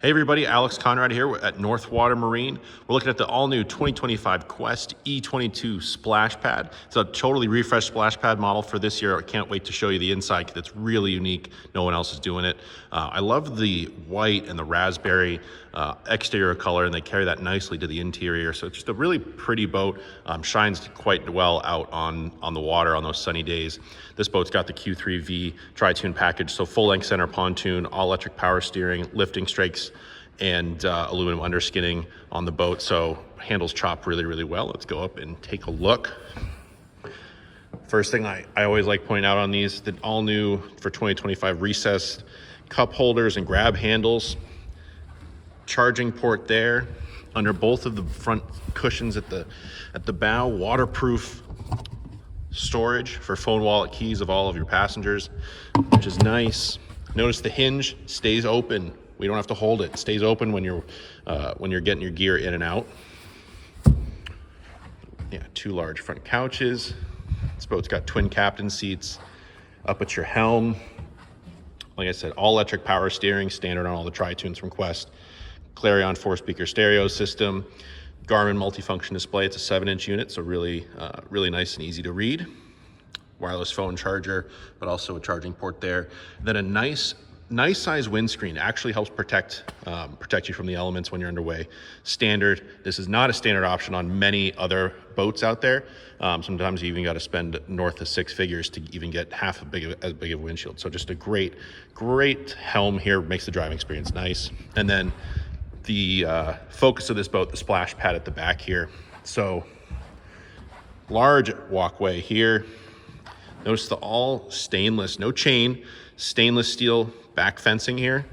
Hey everybody, Alex Conrad here at Northwater Marine. We're looking at the all-new 2025 Qwest E22 Splash Pad. It's a totally refreshed splash pad model for this year. I can't wait to show you the inside because it's really unique. No one else is doing it. I love the white and the raspberry exterior color, and they carry that nicely to the interior. So it's just a really pretty boat. Shines quite well out on the water on those sunny days. This boat's got the Q3V tri-tune package, so full-length center pontoon, all-electric power steering, lifting strakes, and aluminum underskinning on the boat, so handles chop really well. Let's go up and take a look. First thing I always like pointing out on these, the all new for 2025 recessed cup holders and grab handles, charging port there under both of the front cushions at the bow, waterproof storage for phone, wallet, keys of all of your passengers, which is nice. Notice the hinge stays open. We don't have to hold it. It stays open when you're getting your gear in and out. Yeah, two large front couches. This boat's got twin captain seats up at your helm. Like I said, all electric power steering, standard on all the tri-tunes from Qwest. Clarion 4-speaker stereo system. Garmin multifunction display. It's a 7-inch unit, so really nice and easy to read. Wireless phone charger, but also a charging port there. Then a nice size windscreen. Actually helps protect you from the elements when you're underway. Standard. This is not a standard option on many other boats out there. Sometimes you even got to spend north of 6 figures to even get half as big of a windshield. So just a great helm here, makes the driving experience nice. And then the focus of this boat, the splash pad at the back here. So large walkway here. Notice the all stainless, no chain, stainless steel back fencing here.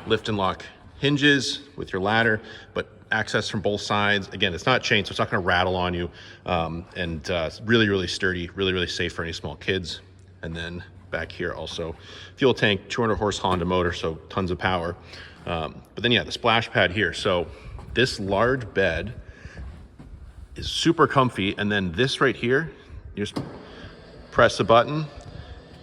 Lift and lock hinges with your ladder, but access from both sides. Again, it's not chained, so it's not going to rattle on you. It's really sturdy, really safe for any small kids. And then back here also fuel tank, 200 horse Honda motor, so tons of power. But then yeah, the splash pad here. So this large bed is super comfy, and then this right here, you just press the button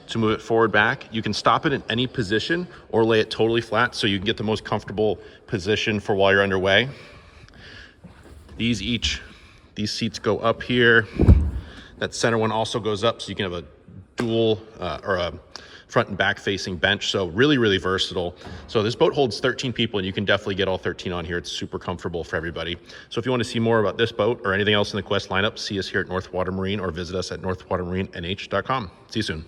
to move it forward back. You can stop it in any position or lay it totally flat so you can get the most comfortable position for while you're underway. These seats go up here. That center one also goes up, so you can have a dual or a front and back facing bench. So really versatile. So this boat holds 13 people, and you can definitely get all 13 on here. It's super comfortable for everybody. So if you want to see more about this boat or anything else in the Qwest lineup, see us here at Northwater Marine or visit us at northwatermarinenh.com. See you soon.